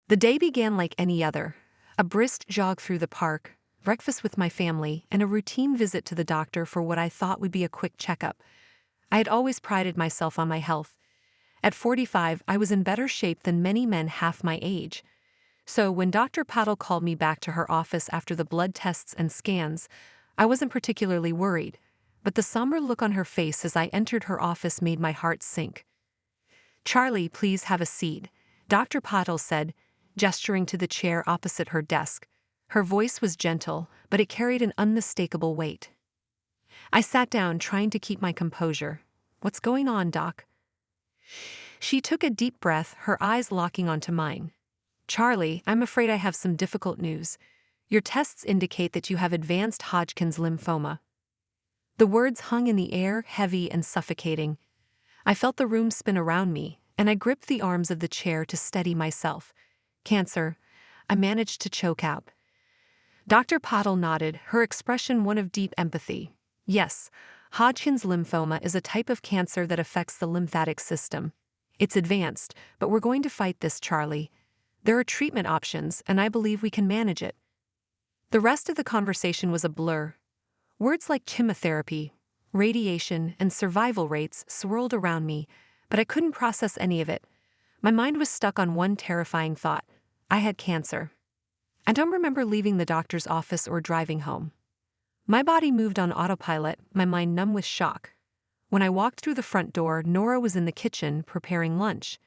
The day began like any other. A brisk jog through the park, breakfast with my family, and a routine visit to the doctor for what I thought would be a quick checkup. I had always prided myself on my health. At 45, I was in better shape than many men half my age. So when Dr. Patel called me back to her office after the blood tests and scans, I wasn't particularly worried, but the somber look on her face as I entered her office made my heart sink. "Charlie, please have a seat," Dr. Patel said, gesturing to the chair opposite her desk. Her voice was gentle, but it carried an unmistakable weight. I sat down, trying to keep my composure. "What's going on, Doc?" She took a deep breath, her eyes locking onto mine. "Charlie, I'm afraid I have some difficult news. Your tests indicate that you have advanced Hodgkin's lymphoma." The words hung in the air, heavy and suffocating. I felt the room spin around me, and I gripped the arms of the chair to steady myself. "Cancer," I managed to choke out. Dr. Patel nodded, her expression one of deep empathy. "Yes, Hodgkin's lymphoma is a type of cancer that affects the lymphatic system. It's advanced, but we're going to fight this, Charlie. There are treatment options, and I believe we can manage it." The rest of the conversation was a blur. Words like chemotherapy, radiation, and survival rates swirled around me, but I couldn't process any of it. My mind was stuck on one terrifying thought: I had cancer. I don't remember leaving the doctor's office or driving home. My body moved on autopilot, my mind numb with shock. When I walked through the front door, Nora was in the kitchen preparing lunch.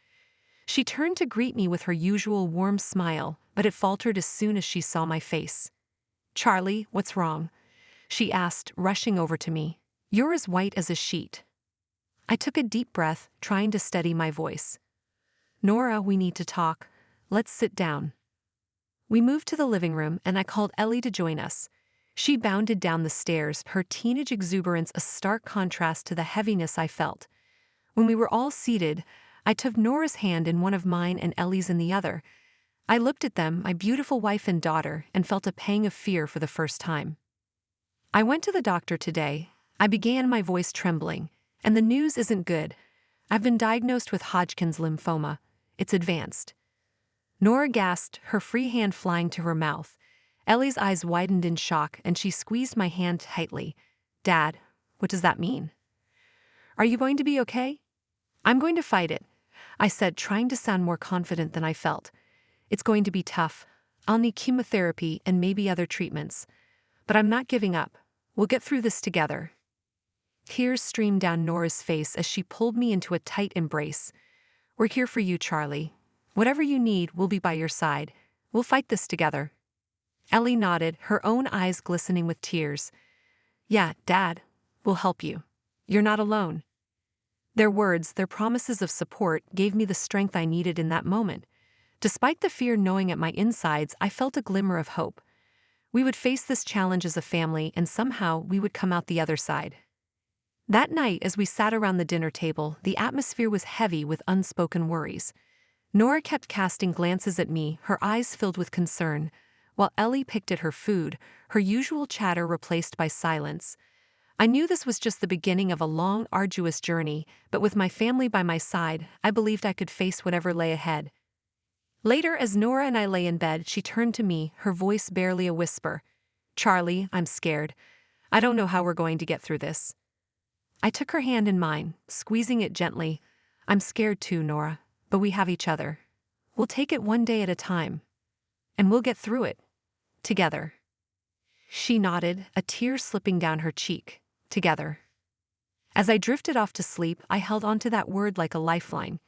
She turned to greet me with her usual warm smile, but it faltered as soon as she saw my face. "Charlie, what's wrong?" she asked, rushing over to me. "You're as white as a sheet." I took a deep breath, trying to steady my voice. "Nora, we need to talk. Let's sit down." We moved to the living room, and I called Ellie to join us. She bounded down the stairs, her teenage exuberance a stark contrast to the heaviness I felt. When we were all seated, I took Nora's hand in one of mine and Ellie's in the other. I looked at them, my beautiful wife and daughter, and felt a pang of fear for the first time. "I went to the doctor today," I began, my voice trembling, "and the news isn't good. I've been diagnosed with Hodgkin's lymphoma. It's advanced." Nora gasped, her free hand flying to her mouth. Ellie's eyes widened in shock, and she squeezed my hand tightly. "Dad, what does that mean?" "Are you going to be okay?" "I'm going to fight it," I said, trying to sound more confident than I felt. "It's going to be tough. I'll need chemotherapy and maybe other treatments. But I'm not giving up. We'll get through this together." Tears streamed down Nora's face as she pulled me into a tight embrace. "We're here for you, Charlie. Whatever you need, we'll be by your side. We'll fight this together." Ellie nodded, her own eyes glistening with tears. "Yeah, Dad, we'll help you. You're not alone." Their words, their promises of support, gave me the strength I needed in that moment. Despite the fear gnawing at my insides, I felt a glimmer of hope. We would face this challenge as a family, and somehow we would come out the other side. That night, as we sat around the dinner table, the atmosphere was heavy with unspoken worries. Nora kept casting glances at me, her eyes filled with concern, while Ellie picked at her food, her usual chatter replaced by silence. I knew this was just the beginning of a long, arduous journey, but with my family by my side, I believed I could face whatever lay ahead. Later, as Nora and I lay in bed, she turned to me, her voice barely a whisper. "Charlie, I'm scared. I don't know how we're going to get through this." I took her hand in mine, squeezing it gently. "I'm scared too, Nora, but we have each other. We'll take it one day at a time. And we'll get through it. Together." She nodded, a tear slipping down her cheek. Together. As I drifted off to sleep, I held onto that word like a lifeline.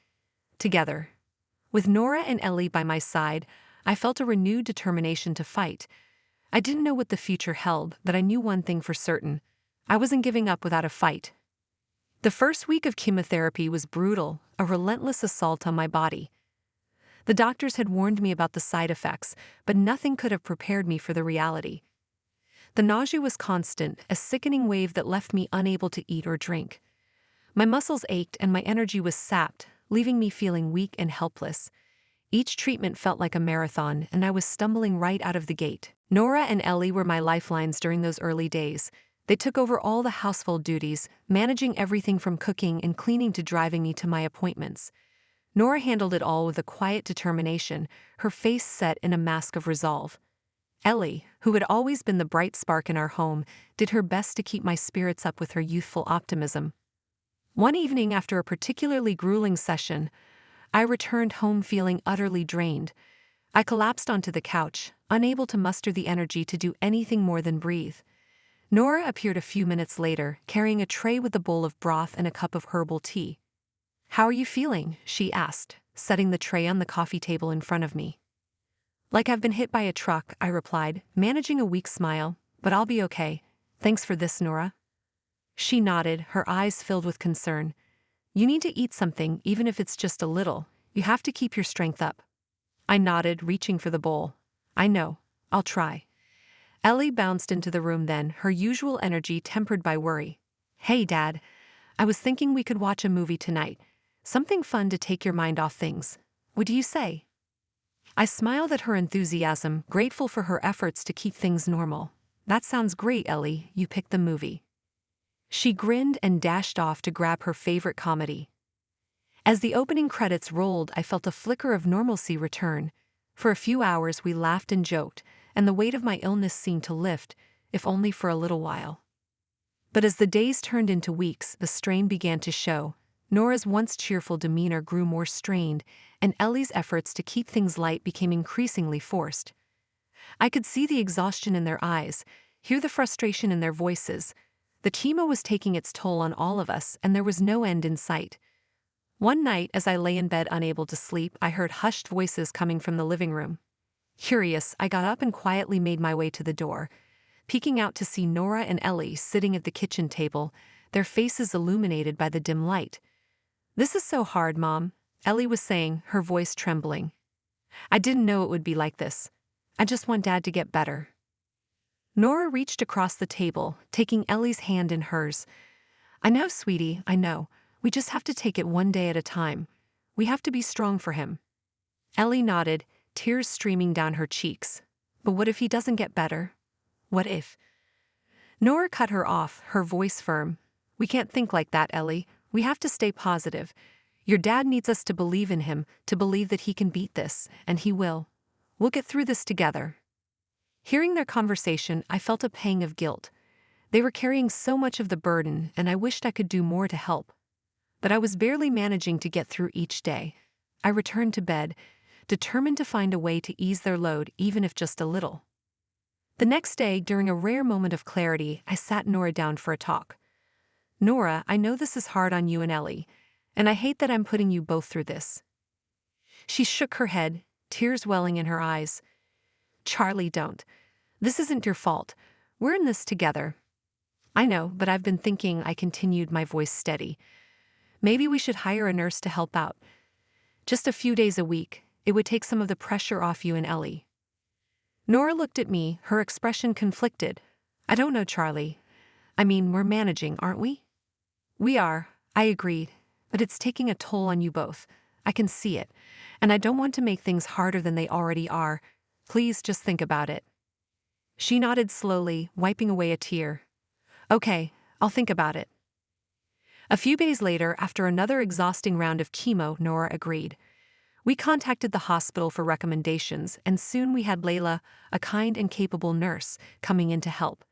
Together. With Nora and Ellie by my side, I felt a renewed determination to fight. I didn't know what the future held, but I knew one thing for certain. I wasn't giving up without a fight. The first week of chemotherapy was brutal, a relentless assault on my body. The doctors had warned me about the side effects, but nothing could have prepared me for the reality. The nausea was constant, a sickening wave that left me unable to eat or drink. My muscles ached and my energy was sapped, leaving me feeling weak and helpless. Each treatment felt like a marathon, and I was stumbling right out of the gate. Nora and Ellie were my lifelines during those early days. They took over all the household duties, managing everything from cooking and cleaning to driving me to my appointments. Nora handled it all with a quiet determination, her face set in a mask of resolve. Ellie, who had always been the bright spark in our home, did her best to keep my spirits up with her youthful optimism. One evening after a particularly grueling session, I returned home feeling utterly drained. I collapsed onto the couch, unable to muster the energy to do anything more than breathe. Nora appeared a few minutes later, carrying a tray with a bowl of broth and a cup of herbal tea. "How are you feeling?" she asked, setting the tray on the coffee table in front of me. "Like I've been hit by a truck," I replied, managing a weak smile, "but I'll be okay. Thanks for this, Nora." She nodded, her eyes filled with concern. "You need to eat something, even if it's just a little. You have to keep your strength up." I nodded, reaching for the bowl. "I know. I'll try." Ellie bounced into the room then, her usual energy tempered by worry. "Hey, Dad. I was thinking we could watch a movie tonight. Something fun to take your mind off things. What do you say?" I smiled at her enthusiasm, grateful for her efforts to keep things normal. "That sounds great, Ellie. You picked the movie." She grinned and dashed off to grab her favorite comedy. As the opening credits rolled, I felt a flicker of normalcy return. For a few hours we laughed and joked, and the weight of my illness seemed to lift, if only for a little while. But as the days turned into weeks, the strain began to show. Nora's once cheerful demeanor grew more strained, and Ellie's efforts to keep things light became increasingly forced. I could see the exhaustion in their eyes, hear the frustration in their voices. The chemo was taking its toll on all of us, and there was no end in sight. One night, as I lay in bed unable to sleep, I heard hushed voices coming from the living room. Curious, I got up and quietly made my way to the door, peeking out to see Nora and Ellie sitting at the kitchen table, their faces illuminated by the dim light. "This is so hard, Mom," Ellie was saying, her voice trembling. "I didn't know it would be like this. I just want Dad to get better." Nora reached across the table, taking Ellie's hand in hers. "I know, sweetie, I know. We just have to take it one day at a time. We have to be strong for him." Ellie nodded, tears streaming down her cheeks. "But what if he doesn't get better? What if?" Nora cut her off, her voice firm. "We can't think like that, Ellie. We have to stay positive. Your dad needs us to believe in him, to believe that he can beat this, and he will. We'll get through this together." Hearing their conversation, I felt a pang of guilt. They were carrying so much of the burden, and I wished I could do more to help. But I was barely managing to get through each day. I returned to bed, determined to find a way to ease their load, even if just a little. The next day, during a rare moment of clarity, I sat Nora down for a talk. "Nora, I know this is hard on you and Ellie, and I hate that I'm putting you both through this." She shook her head, tears welling in her eyes. "Charlie, don't. This isn't your fault. We're in this together." "I know, but I've been thinking," I continued, my voice steady. "Maybe we should hire a nurse to help out. Just a few days a week. It would take some of the pressure off you and Ellie." Nora looked at me, her expression conflicted. "I don't know, Charlie. I mean, we're managing, aren't we?" "We are," I agreed, "but it's taking a toll on you both. I can see it, and I don't want to make things harder than they already are. Please just think about it." She nodded slowly, wiping away a tear. "Okay, I'll think about it." A few days later, after another exhausting round of chemo, Nora agreed. We contacted the hospital for recommendations, and soon we had Layla, a kind and capable nurse, coming in to help.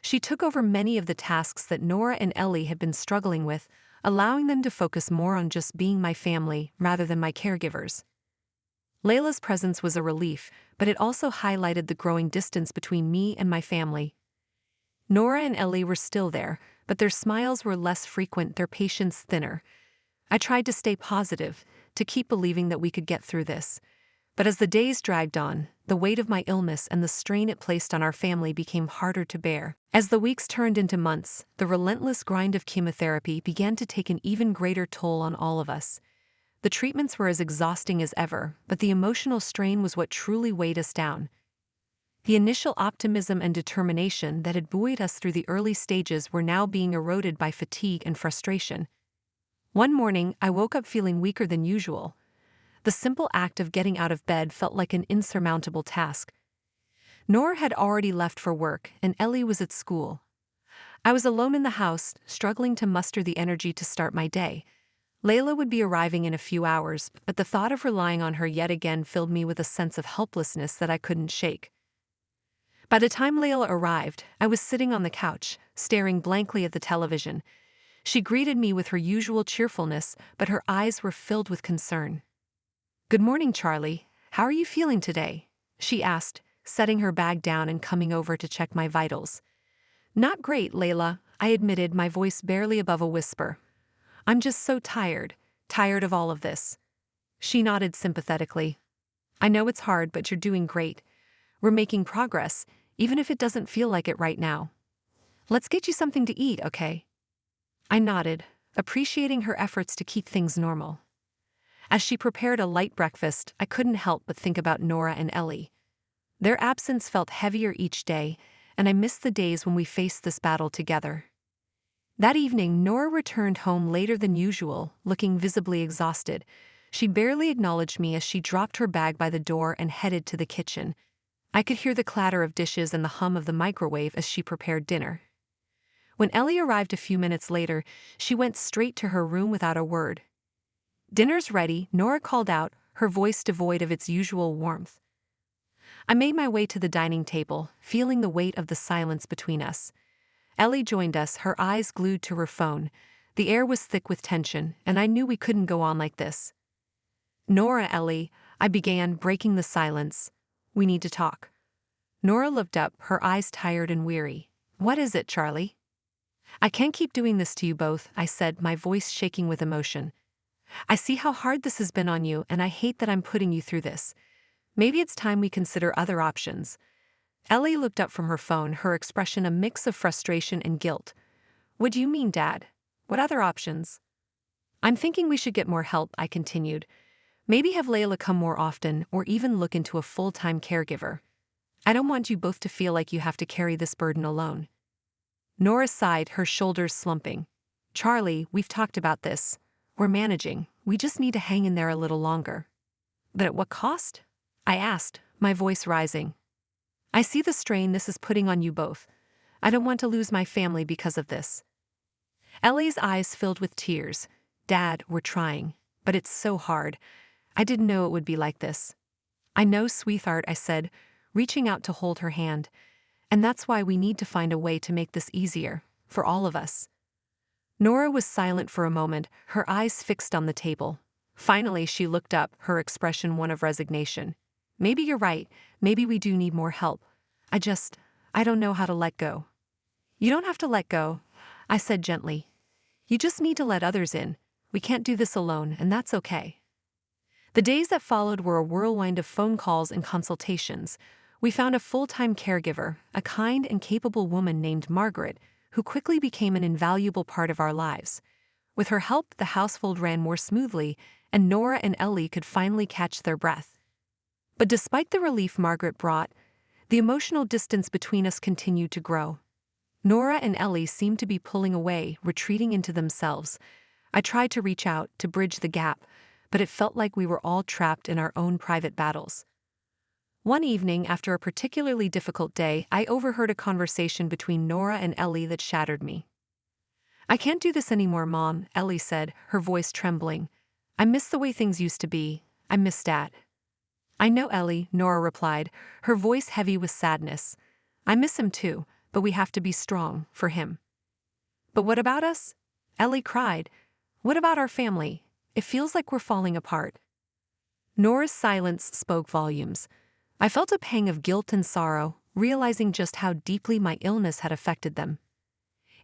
She took over many of the tasks that Nora and Ellie had been struggling with, allowing them to focus more on just being my family rather than my caregivers. Layla's presence was a relief, but it also highlighted the growing distance between me and my family. Nora and Ellie were still there, but their smiles were less frequent, their patience thinner. I tried to stay positive, to keep believing that we could get through this. But as the days dragged on, the weight of my illness and the strain it placed on our family became harder to bear. As the weeks turned into months, the relentless grind of chemotherapy began to take an even greater toll on all of us. The treatments were as exhausting as ever, but the emotional strain was what truly weighed us down. The initial optimism and determination that had buoyed us through the early stages were now being eroded by fatigue and frustration. One morning, I woke up feeling weaker than usual. The simple act of getting out of bed felt like an insurmountable task. Nora had already left for work, and Ellie was at school. I was alone in the house, struggling to muster the energy to start my day. Layla would be arriving in a few hours, but the thought of relying on her yet again filled me with a sense of helplessness that I couldn't shake. By the time Layla arrived, I was sitting on the couch, staring blankly at the television. She greeted me with her usual cheerfulness, but her eyes were filled with concern. "Good morning, Charlie. How are you feeling today?" she asked, setting her bag down and coming over to check my vitals. "Not great, Layla," I admitted, my voice barely above a whisper. "I'm just so tired of all of this." She nodded sympathetically. "I know it's hard, but you're doing great. We're making progress, even if it doesn't feel like it right now. Let's get you something to eat, okay?" I nodded, appreciating her efforts to keep things normal. As she prepared a light breakfast, I couldn't help but think about Nora and Ellie. Their absence felt heavier each day, and I missed the days when we faced this battle together. That evening, Nora returned home later than usual, looking visibly exhausted. She barely acknowledged me as she dropped her bag by the door and headed to the kitchen. I could hear the clatter of dishes and the hum of the microwave as she prepared dinner. When Ellie arrived a few minutes later, she went straight to her room without a word. "Dinner's ready," Nora called out, her voice devoid of its usual warmth. I made my way to the dining table, feeling the weight of the silence between us. Ellie joined us, her eyes glued to her phone. The air was thick with tension, and I knew we couldn't go on like this. "Nora, Ellie," I began, breaking the silence. "We need to talk." Nora looked up, her eyes tired and weary. "What is it, Charlie?" "I can't keep doing this to you both," I said, my voice shaking with emotion. "I see how hard this has been on you, and I hate that I'm putting you through this. Maybe it's time we consider other options." Ellie looked up from her phone, her expression a mix of frustration and guilt. "What do you mean, Dad? What other options?" "I'm thinking we should get more help," I continued. "Maybe have Layla come more often, or even look into a full-time caregiver. I don't want you both to feel like you have to carry this burden alone." Nora sighed, her shoulders slumping. "Charlie, we've talked about this. We're managing. We just need to hang in there a little longer." "But at what cost?" I asked, my voice rising. "I see the strain this is putting on you both. I don't want to lose my family because of this." Ellie's eyes filled with tears. "Dad, we're trying. But it's so hard. I didn't know it would be like this." "I know, sweetheart," I said, reaching out to hold her hand. "And that's why we need to find a way to make this easier, for all of us." Nora was silent for a moment, her eyes fixed on the table. Finally, she looked up, her expression one of resignation. "Maybe you're right. Maybe we do need more help. I don't know how to let go." "You don't have to let go," I said gently. "You just need to let others in. We can't do this alone, and that's okay." The days that followed were a whirlwind of phone calls and consultations. We found a full-time caregiver, a kind and capable woman named Margaret, who quickly became an invaluable part of our lives. With her help, the household ran more smoothly, and Nora and Ellie could finally catch their breath. But despite the relief Margaret brought, the emotional distance between us continued to grow. Nora and Ellie seemed to be pulling away, retreating into themselves. I tried to reach out, to bridge the gap, but it felt like we were all trapped in our own private battles. One evening, after a particularly difficult day, I overheard a conversation between Nora and Ellie that shattered me. "I can't do this anymore, Mom," Ellie said, her voice trembling. "I miss the way things used to be. I miss Dad." "I know, Ellie," Nora replied, her voice heavy with sadness. "I miss him too, but we have to be strong for him." "But what about us?" Ellie cried. "What about our family? It feels like we're falling apart." Nora's silence spoke volumes. I felt a pang of guilt and sorrow, realizing just how deeply my illness had affected them.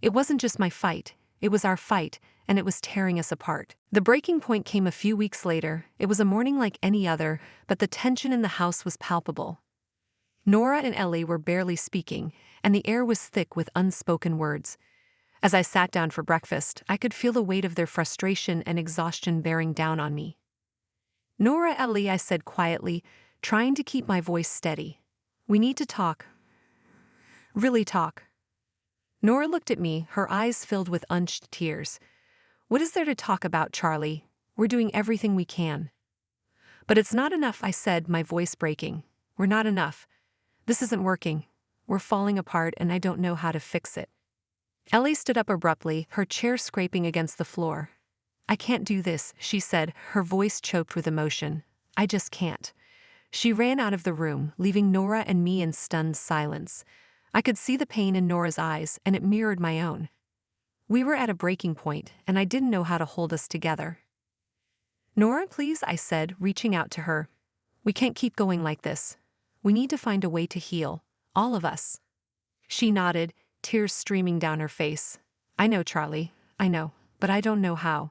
It wasn't just my fight, it was our fight, and it was tearing us apart. The breaking point came a few weeks later. It was a morning like any other, but the tension in the house was palpable. Nora and Ellie were barely speaking, and the air was thick with unspoken words. As I sat down for breakfast, I could feel the weight of their frustration and exhaustion bearing down on me. "Nora, Ellie," I said quietly, trying to keep my voice steady. "We need to talk. Really talk." Nora looked at me, her eyes filled with unshed tears. "What is there to talk about, Charlie? We're doing everything we can." "But it's not enough," I said, my voice breaking. "We're not enough. This isn't working. We're falling apart, and I don't know how to fix it." Ellie stood up abruptly, her chair scraping against the floor. I can't do this, she said, her voice choked with emotion. I just can't. She ran out of the room, leaving Nora and me in stunned silence. I could see the pain in Nora's eyes, and it mirrored my own. We were at a breaking point, and I didn't know how to hold us together. Nora, please, I said, reaching out to her. We can't keep going like this. We need to find a way to heal, all of us. She nodded, tears streaming down her face. I know, Charlie, I know, but I don't know how.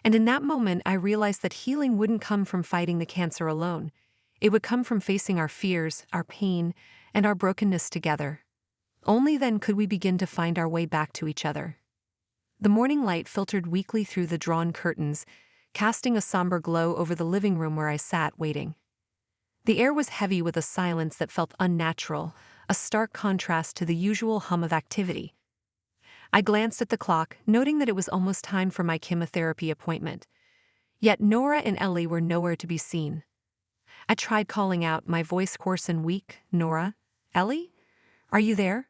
And in that moment, I realized that healing wouldn't come from fighting the cancer alone. It would come from facing our fears, our pain, and our brokenness together. Only then could we begin to find our way back to each other. The morning light filtered weakly through the drawn curtains, casting a somber glow over the living room where I sat waiting. The air was heavy with a silence that felt unnatural, a stark contrast to the usual hum of activity. I glanced at the clock, noting that it was almost time for my chemotherapy appointment. Yet Nora and Ellie were nowhere to be seen. I tried calling out, my voice hoarse and weak. Nora? Ellie? Are you there?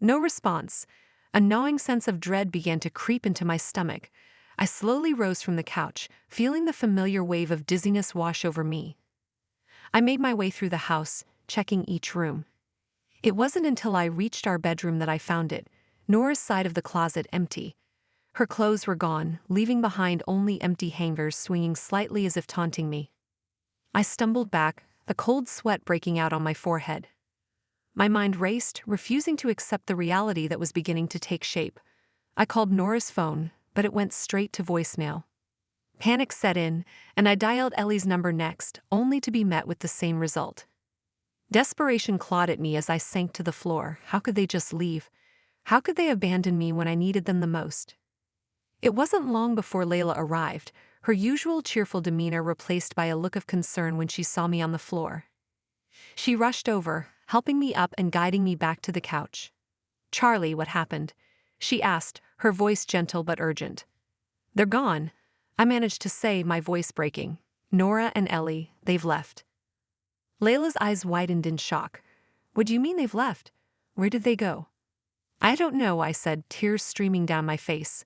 No response. A gnawing sense of dread began to creep into my stomach. I slowly rose from the couch, feeling the familiar wave of dizziness wash over me. I made my way through the house, checking each room. It wasn't until I reached our bedroom that I found it, Nora's side of the closet empty. Her clothes were gone, leaving behind only empty hangers swinging slightly as if taunting me. I stumbled back, the cold sweat breaking out on my forehead. My mind raced, refusing to accept the reality that was beginning to take shape. I called Nora's phone, but it went straight to voicemail. Panic set in, and I dialed Ellie's number next, only to be met with the same result. Desperation clawed at me as I sank to the floor. How could they just leave? How could they abandon me when I needed them the most? It wasn't long before Layla arrived, her usual cheerful demeanor replaced by a look of concern when she saw me on the floor. She rushed over, helping me up and guiding me back to the couch. Charlie, what happened? She asked, her voice gentle but urgent. They're gone, I managed to say, my voice breaking. Nora and Ellie, they've left. Layla's eyes widened in shock. What do you mean they've left? Where did they go? I don't know, I said, tears streaming down my face.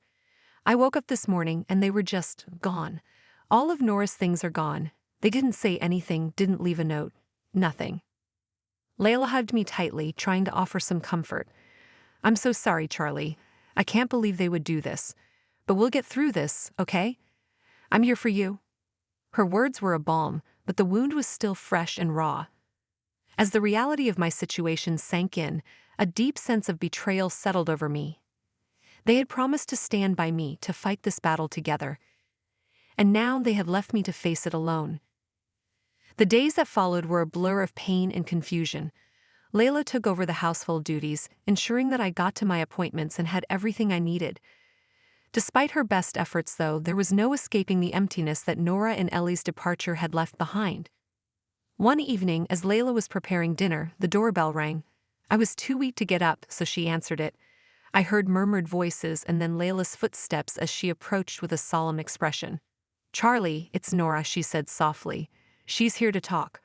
I woke up this morning and they were just gone. All of Nora's things are gone. They didn't say anything, didn't leave a note. Nothing. Layla hugged me tightly, trying to offer some comfort. I'm so sorry, Charlie. I can't believe they would do this. But we'll get through this, okay? I'm here for you. Her words were a balm, but the wound was still fresh and raw. As the reality of my situation sank in, a deep sense of betrayal settled over me. They had promised to stand by me, to fight this battle together. And now they had left me to face it alone. The days that followed were a blur of pain and confusion. Layla took over the household duties, ensuring that I got to my appointments and had everything I needed. Despite her best efforts, though, there was no escaping the emptiness that Nora and Ellie's departure had left behind. One evening, as Layla was preparing dinner, the doorbell rang. I was too weak to get up, so she answered it. I heard murmured voices and then Layla's footsteps as she approached with a solemn expression. Charlie, it's Nora, she said softly. She's here to talk.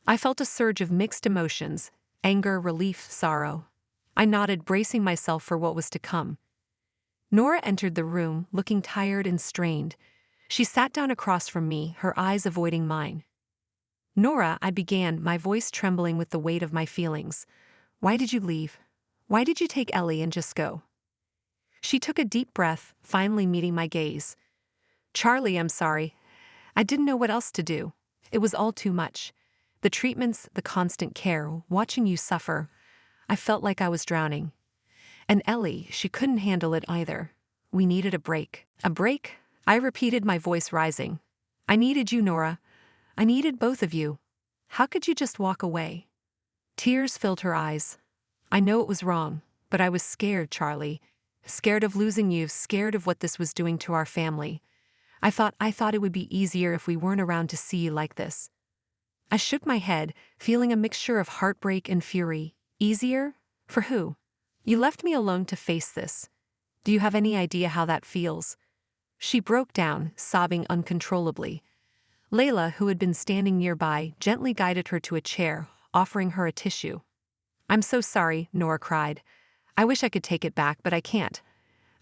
I felt a surge of mixed emotions, anger, relief, sorrow. I nodded, bracing myself for what was to come. Nora entered the room, looking tired and strained. She sat down across from me, her eyes avoiding mine. Nora, I began, my voice trembling with the weight of my feelings. Why did you leave? Why did you take Ellie and just go? She took a deep breath, finally meeting my gaze. Charlie, I'm sorry. I didn't know what else to do. It was all too much. The treatments, the constant care, watching you suffer. I felt like I was drowning. And Ellie, she couldn't handle it either. We needed a break. A break? I repeated, my voice rising. I needed you, Nora. I needed both of you. How could you just walk away? Tears filled her eyes. I know it was wrong, but I was scared, Charlie. Scared of losing you, scared of what this was doing to our family. I thought it would be easier if we weren't around to see you like this. I shook my head, feeling a mixture of heartbreak and fury. Easier? For who? You left me alone to face this. Do you have any idea how that feels? She broke down, sobbing uncontrollably. Layla, who had been standing nearby, gently guided her to a chair, offering her a tissue. I'm so sorry, Nora cried. I wish I could take it back, but I can't.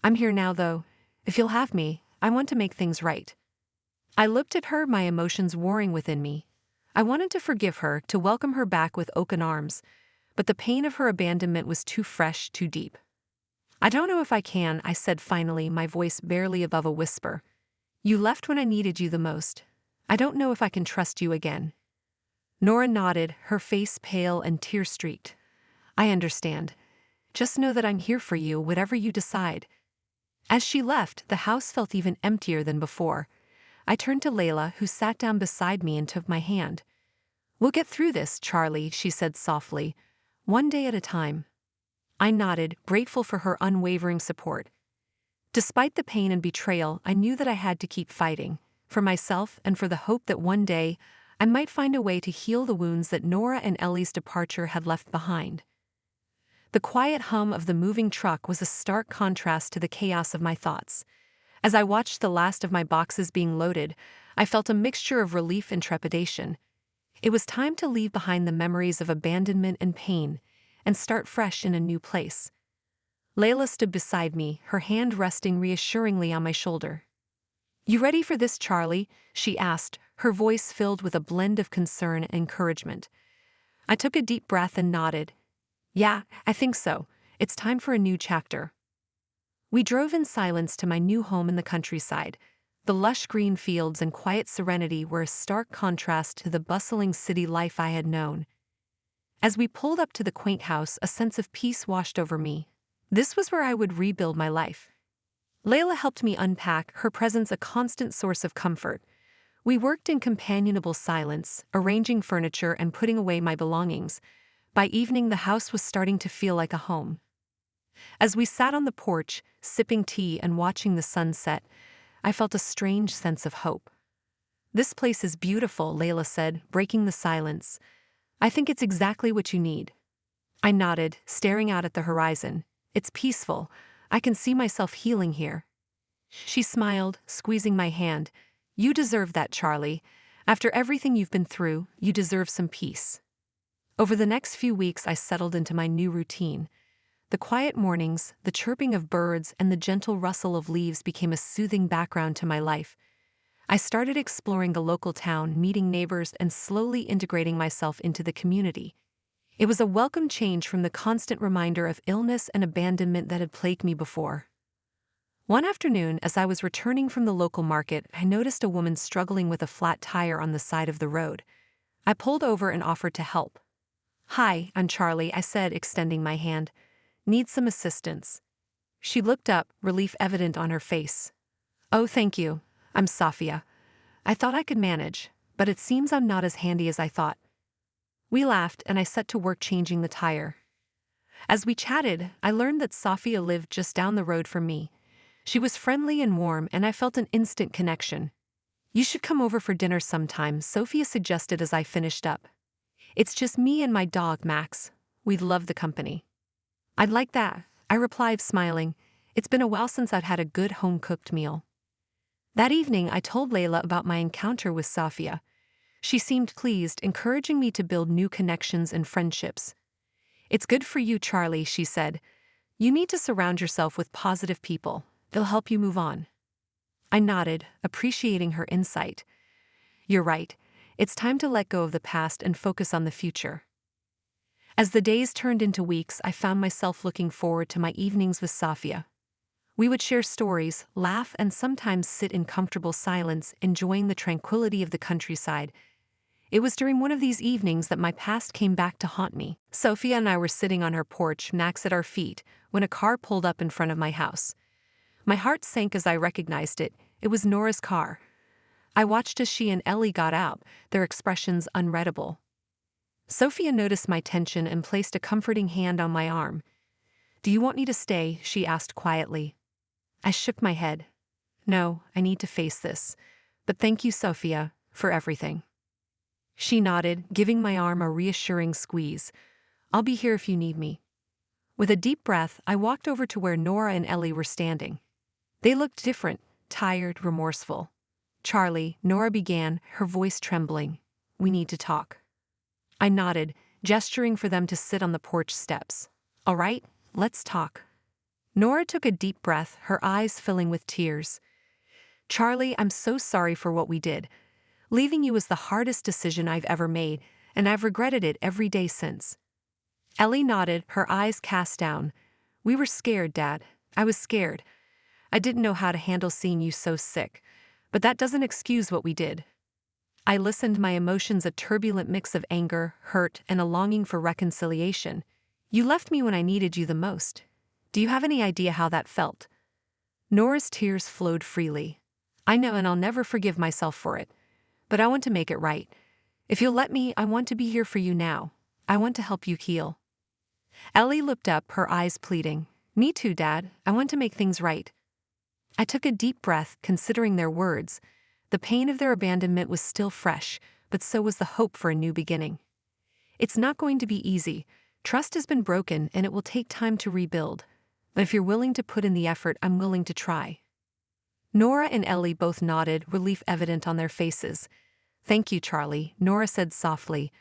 I'm here now, though. If you'll have me, I want to make things right." I looked at her, my emotions warring within me. I wanted to forgive her, to welcome her back with open arms, but the pain of her abandonment was too fresh, too deep. "I don't know if I can," I said finally, my voice barely above a whisper. "You left when I needed you the most. I don't know if I can trust you again." Nora nodded, her face pale and tear-streaked. "I understand. Just know that I'm here for you, whatever you decide." As she left, the house felt even emptier than before. I turned to Layla, who sat down beside me and took my hand. "We'll get through this, Charlie," she said softly. "One day at a time." I nodded, grateful for her unwavering support. Despite the pain and betrayal, I knew that I had to keep fighting, for myself and for the hope that one day I might find a way to heal the wounds that Nora and Ellie's departure had left behind. The quiet hum of the moving truck was a stark contrast to the chaos of my thoughts. As I watched the last of my boxes being loaded, I felt a mixture of relief and trepidation. It was time to leave behind the memories of abandonment and pain, and start fresh in a new place. Layla stood beside me, her hand resting reassuringly on my shoulder. "You ready for this, Charlie?" she asked, her voice filled with a blend of concern and encouragement. I took a deep breath and nodded. "Yeah, I think so. It's time for a new chapter." We drove in silence to my new home in the countryside. The lush green fields and quiet serenity were a stark contrast to the bustling city life I had known. As we pulled up to the quaint house, a sense of peace washed over me. This was where I would rebuild my life. Layla helped me unpack, her presence a constant source of comfort. We worked in companionable silence, arranging furniture and putting away my belongings. By evening, the house was starting to feel like a home. As we sat on the porch, sipping tea and watching the sun set, I felt a strange sense of hope. "This place is beautiful," Layla said, breaking the silence. "I think it's exactly what you need." I nodded, staring out at the horizon. "It's peaceful. I can see myself healing here." She smiled, squeezing my hand. "You deserve that, Charlie. After everything you've been through, you deserve some peace." Over the next few weeks, I settled into my new routine. The quiet mornings, the chirping of birds, and the gentle rustle of leaves became a soothing background to my life. I started exploring the local town, meeting neighbors, and slowly integrating myself into the community. It was a welcome change from the constant reminder of illness and abandonment that had plagued me before. One afternoon, as I was returning from the local market, I noticed a woman struggling with a flat tire on the side of the road. I pulled over and offered to help. "Hi, I'm Charlie," I said, extending my hand. "Need some assistance?" She looked up, relief evident on her face. "Oh, thank you. I'm Safia. I thought I could manage, but it seems I'm not as handy as I thought." We laughed, and I set to work changing the tire. As we chatted, I learned that Safia lived just down the road from me. She was friendly and warm, and I felt an instant connection. "You should come over for dinner sometime," Sophia suggested as I finished up. "It's just me and my dog, Max. We'd love the company." "I'd like that," I replied, smiling. It's been a while since I'd had a good home-cooked meal. That evening, I told Layla about my encounter with Safia. She seemed pleased, encouraging me to build new connections and friendships. "It's good for you, Charlie," she said. "You need to surround yourself with positive people. They'll help you move on." I nodded, appreciating her insight. "You're right. It's time to let go of the past and focus on the future." As the days turned into weeks, I found myself looking forward to my evenings with Safia. We would share stories, laugh, and sometimes sit in comfortable silence, enjoying the tranquility of the countryside. It was during one of these evenings that my past came back to haunt me. Sophia and I were sitting on her porch, Max at our feet, when a car pulled up in front of my house. My heart sank as I recognized it. It was Nora's car. I watched as she and Ellie got out, their expressions unreadable. Sophia noticed my tension and placed a comforting hand on my arm. "Do you want me to stay?" she asked quietly. I shook my head. "No, I need to face this. But thank you, Sophia, for everything." She nodded, giving my arm a reassuring squeeze. "I'll be here if you need me." With a deep breath, I walked over to where Nora and Ellie were standing. They looked different, tired, remorseful. "Charlie," Nora began, her voice trembling. "We need to talk." I nodded, gesturing for them to sit on the porch steps. "All right, let's talk." Nora took a deep breath, her eyes filling with tears. Charlie, I'm so sorry for what we did. Leaving you was the hardest decision I've ever made, and I've regretted it every day since. Ellie nodded, her eyes cast down. We were scared, Dad. I was scared. I didn't know how to handle seeing you so sick. But that doesn't excuse what we did. I listened, my emotions a turbulent mix of anger, hurt, and a longing for reconciliation. You left me when I needed you the most. Do you have any idea how that felt? Nora's tears flowed freely. I know, and I'll never forgive myself for it. But I want to make it right. If you'll let me, I want to be here for you now. I want to help you heal. Ellie looked up, her eyes pleading. Me too, Dad. I want to make things right. I took a deep breath, considering their words. The pain of their abandonment was still fresh, but so was the hope for a new beginning. It's not going to be easy. Trust has been broken, and it will take time to rebuild. But if you're willing to put in the effort, I'm willing to try. Nora and Ellie both nodded, relief evident on their faces. Thank you, Charlie, Nora said softly.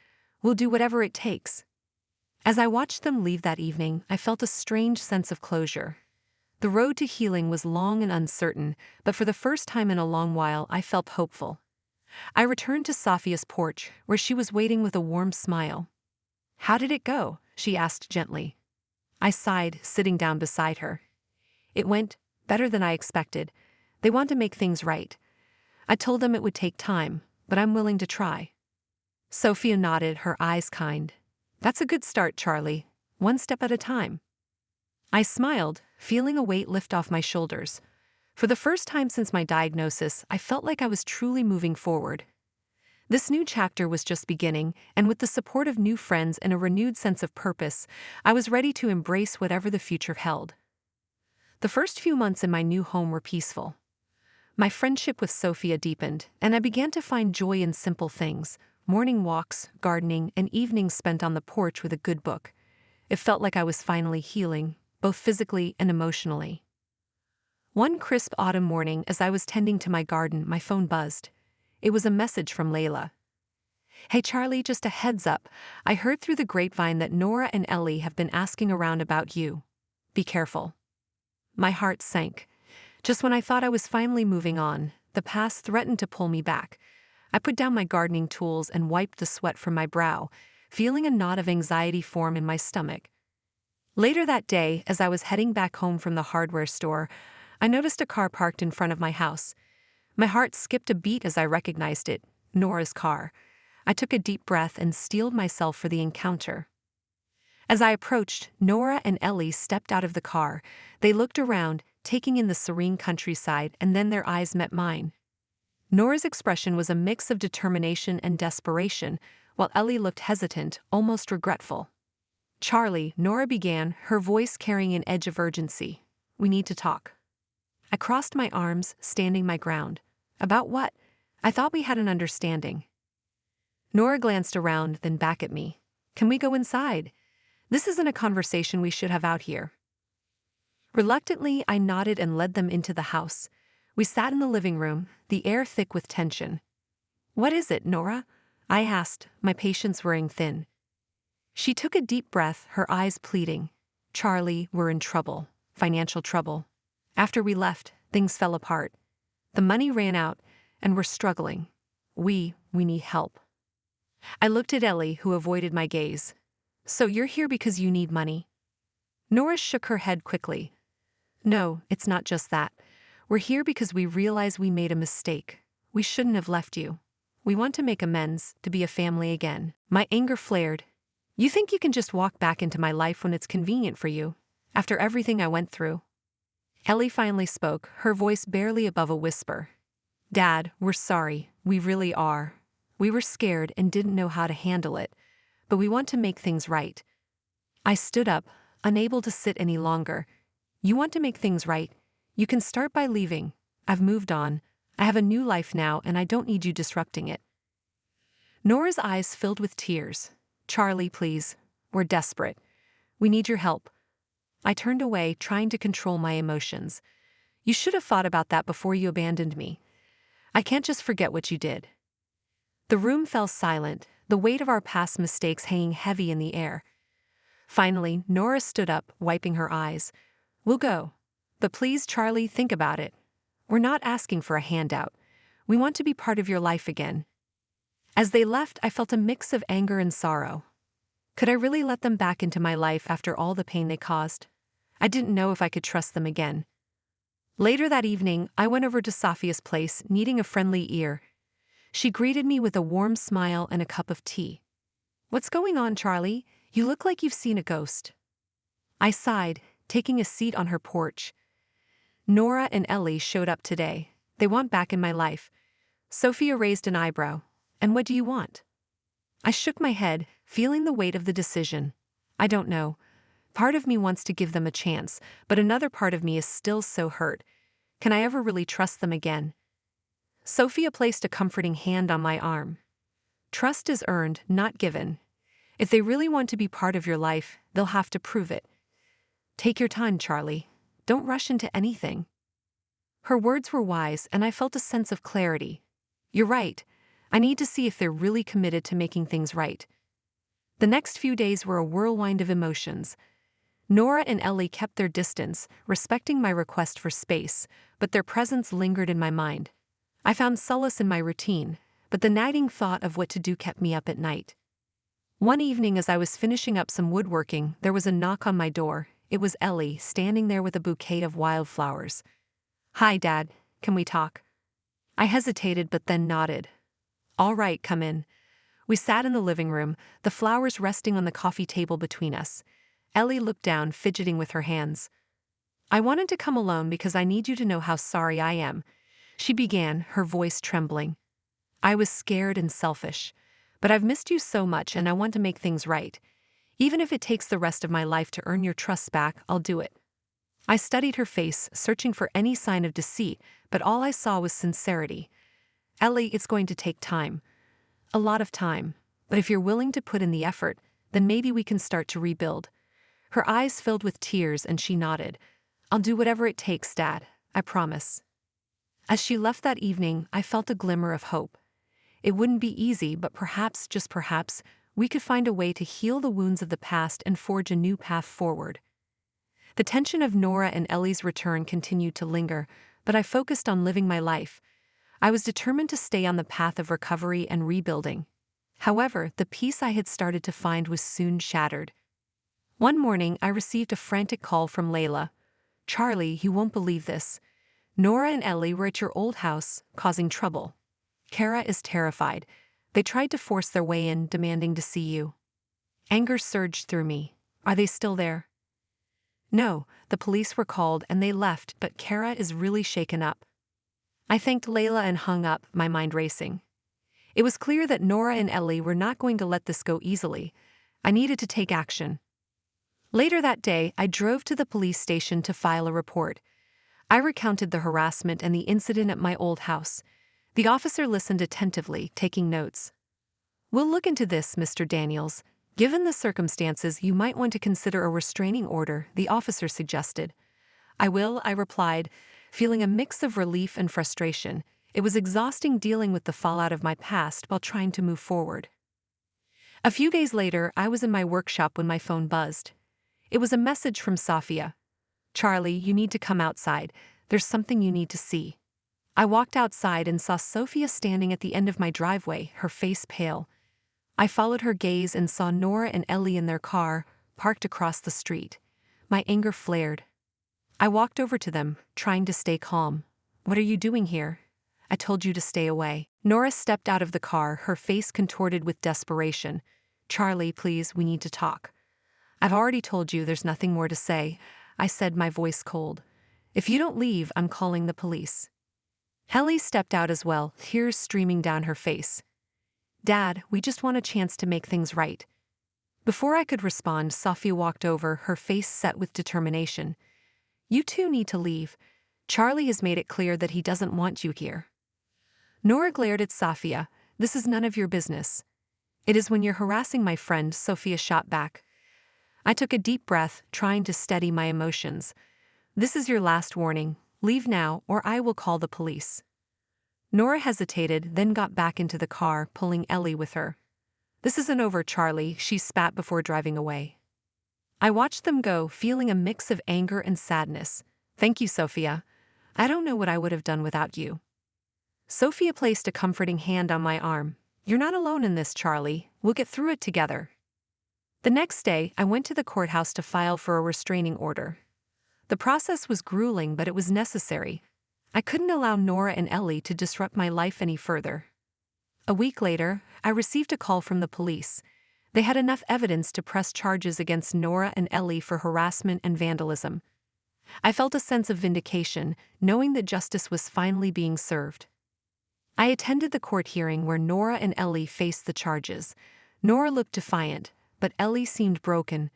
We'll do whatever it takes. As I watched them leave that evening, I felt a strange sense of closure. The road to healing was long and uncertain, but for the first time in a long while, I felt hopeful. I returned to Sophia's porch, where she was waiting with a warm smile. How did it go? She asked gently. I sighed, sitting down beside her. It went better than I expected. They want to make things right. I told them it would take time, but I'm willing to try. Sophia nodded, her eyes kind. That's a good start, Charlie. One step at a time. I smiled, feeling a weight lift off my shoulders. For the first time since my diagnosis, I felt like I was truly moving forward. This new chapter was just beginning, and with the support of new friends and a renewed sense of purpose, I was ready to embrace whatever the future held. The first few months in my new home were peaceful. My friendship with Sophia deepened, and I began to find joy in simple things: morning walks, gardening, and evenings spent on the porch with a good book. It felt like I was finally healing, both physically and emotionally. One crisp autumn morning, as I was tending to my garden, my phone buzzed. It was a message from Layla. Hey Charlie, just a heads up. I heard through the grapevine that Nora and Ellie have been asking around about you. Be careful. My heart sank. Just when I thought I was finally moving on, the past threatened to pull me back. I put down my gardening tools and wiped the sweat from my brow, feeling a knot of anxiety form in my stomach. Later that day, as I was heading back home from the hardware store, I noticed a car parked in front of my house. My heart skipped a beat as I recognized it, Nora's car. I took a deep breath and steeled myself for the encounter. As I approached, Nora and Ellie stepped out of the car. They looked around, taking in the serene countryside, and then their eyes met mine. Nora's expression was a mix of determination and desperation, while Ellie looked hesitant, almost regretful. Charlie, Nora began, her voice carrying an edge of urgency. We need to talk. I crossed my arms, standing my ground. About what? I thought we had an understanding. Nora glanced around, then back at me. Can we go inside? This isn't a conversation we should have out here. Reluctantly, I nodded and led them into the house. We sat in the living room, the air thick with tension. What is it, Nora? I asked, my patience wearing thin. She took a deep breath, her eyes pleading. Charlie, we're in trouble. Financial trouble. After we left, things fell apart. The money ran out, and we're struggling. We need help. I looked at Ellie, who avoided my gaze. So you're here because you need money? Nora shook her head quickly. No, it's not just that. We're here because we realize we made a mistake. We shouldn't have left you. We want to make amends, to be a family again. My anger flared. You think you can just walk back into my life when it's convenient for you, after everything I went through? Ellie finally spoke, her voice barely above a whisper. Dad, we're sorry. We really are. We were scared and didn't know how to handle it, but we want to make things right. I stood up, unable to sit any longer. You want to make things right? You can start by leaving. I've moved on. I have a new life now, and I don't need you disrupting it. Nora's eyes filled with tears. Charlie, please. We're desperate. We need your help. I turned away, trying to control my emotions. You should have thought about that before you abandoned me. I can't just forget what you did. The room fell silent, the weight of our past mistakes hanging heavy in the air. Finally, Nora stood up, wiping her eyes. We'll go. But please, Charlie, think about it. We're not asking for a handout. We want to be part of your life again." As they left, I felt a mix of anger and sorrow. Could I really let them back into my life after all the pain they caused? I didn't know if I could trust them again. Later that evening, I went over to Sophia's place, needing a friendly ear. She greeted me with a warm smile and a cup of tea. "What's going on, Charlie? You look like you've seen a ghost." I sighed, taking a seat on her porch. "Nora and Ellie showed up today. They want back in my life." Sophia raised an eyebrow. "And what do you want?" I shook my head, feeling the weight of the decision. I don't know. Part of me wants to give them a chance, but another part of me is still so hurt. Can I ever really trust them again? Sophia placed a comforting hand on my arm. "Trust is earned, not given. If they really want to be part of your life, they'll have to prove it. Take your time, Charlie. Don't rush into anything." Her words were wise, and I felt a sense of clarity. You're right. I need to see if they're really committed to making things right. The next few days were a whirlwind of emotions. Nora and Ellie kept their distance, respecting my request for space, but their presence lingered in my mind. I found solace in my routine, but the nagging thought of what to do kept me up at night. One evening as I was finishing up some woodworking, there was a knock on my door. It was Ellie, standing there with a bouquet of wildflowers. "Hi, Dad. Can we talk?" I hesitated but then nodded. "All right, come in." We sat in the living room, the flowers resting on the coffee table between us. Ellie looked down, fidgeting with her hands. "I wanted to come alone because I need you to know how sorry I am," she began, her voice trembling. "I was scared and selfish, but I've missed you so much and I want to make things right. Even if it takes the rest of my life to earn your trust back, I'll do it." I studied her face, searching for any sign of deceit, but all I saw was sincerity. "Ellie, it's going to take time. A lot of time. But if you're willing to put in the effort, then maybe we can start to rebuild." Her eyes filled with tears and she nodded. "I'll do whatever it takes, Dad. I promise." As she left that evening, I felt a glimmer of hope. It wouldn't be easy, but perhaps, just perhaps, we could find a way to heal the wounds of the past and forge a new path forward. The tension of Nora and Ellie's return continued to linger, but I focused on living my life. I was determined to stay on the path of recovery and rebuilding. However, the peace I had started to find was soon shattered. One morning, I received a frantic call from Layla. "Charlie, you won't believe this. Nora and Ellie were at your old house, causing trouble. Kara is terrified. They tried to force their way in, demanding to see you." Anger surged through me. "Are they still there?" "No, the police were called and they left, but Kara is really shaken up." I thanked Layla and hung up, my mind racing. It was clear that Nora and Ellie were not going to let this go easily. I needed to take action. Later that day, I drove to the police station to file a report. I recounted the harassment and the incident at my old house. The officer listened attentively, taking notes. "We'll look into this, Mr. Daniels. Given the circumstances, you might want to consider a restraining order," the officer suggested. "I will," I replied, feeling a mix of relief and frustration. It was exhausting dealing with the fallout of my past while trying to move forward. A few days later, I was in my workshop when my phone buzzed. It was a message from Sophia. "Charlie, you need to come outside. There's something you need to see." I walked outside and saw Sophia standing at the end of my driveway, her face pale. I followed her gaze and saw Nora and Ellie in their car, parked across the street. My anger flared. I walked over to them, trying to stay calm. "What are you doing here? I told you to stay away." Nora stepped out of the car, her face contorted with desperation. "Charlie, please, we need to talk." "I've already told you there's nothing more to say," I said, my voice cold. "If you don't leave, I'm calling the police." Ellie stepped out as well, tears streaming down her face. "Dad, we just want a chance to make things right." Before I could respond, Sophia walked over, her face set with determination. "You two need to leave. Charlie has made it clear that he doesn't want you here." Nora glared at Sophia. "This is none of your business." "It is when you're harassing my friend," Sophia shot back. I took a deep breath, trying to steady my emotions. "This is your last warning. Leave now, or I will call the police." Nora hesitated, then got back into the car, pulling Ellie with her. "This isn't over, Charlie," she spat before driving away. I watched them go, feeling a mix of anger and sadness. "Thank you, Sophia. I don't know what I would have done without you. Sophia placed a comforting hand on my arm. You're not alone in this, Charlie. We'll get through it together. The next day, I went to the courthouse to file for a restraining order. The process was grueling, but it was necessary. I couldn't allow Nora and Ellie to disrupt my life any further. A week later, I received a call from the police. They had enough evidence to press charges against Nora and Ellie for harassment and vandalism. I felt a sense of vindication, knowing that justice was finally being served. I attended the court hearing where Nora and Ellie faced the charges. Nora looked defiant, but Ellie seemed broken.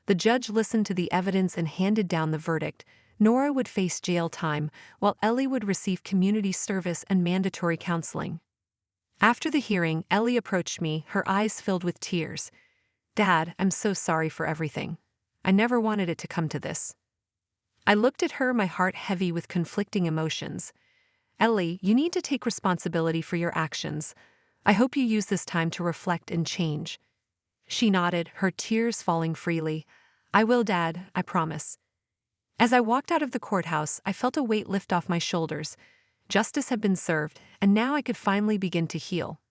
The judge listened to the evidence and handed down the verdict. Nora would face jail time, while Ellie would receive community service and mandatory counseling. After the hearing, Ellie approached me, her eyes filled with tears. Dad, I'm so sorry for everything. I never wanted it to come to this. I looked at her, my heart heavy with conflicting emotions. Ellie, you need to take responsibility for your actions. I hope you use this time to reflect and change. She nodded, her tears falling freely. I will, Dad, I promise. As I walked out of the courthouse, I felt a weight lift off my shoulders. Justice had been served, and now I could finally begin to heal.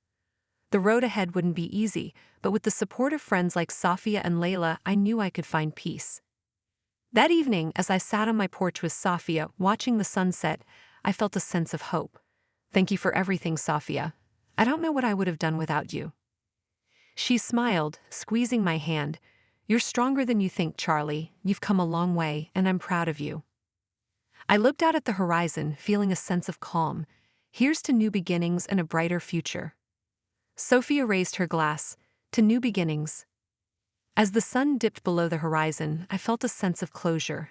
The road ahead wouldn't be easy, but with the support of friends like Safia and Layla, I knew I could find peace. That evening, as I sat on my porch with Safia, watching the sunset, I felt a sense of hope. Thank you for everything, Safia. I don't know what I would have done without you. She smiled, squeezing my hand. You're stronger than you think, Charlie. You've come a long way, and I'm proud of you. I looked out at the horizon, feeling a sense of calm. Here's to new beginnings and a brighter future. Sophia raised her glass. To new beginnings. As the sun dipped below the horizon, I felt a sense of closure.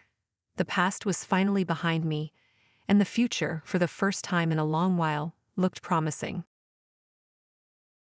The past was finally behind me, and the future, for the first time in a long while, looked promising.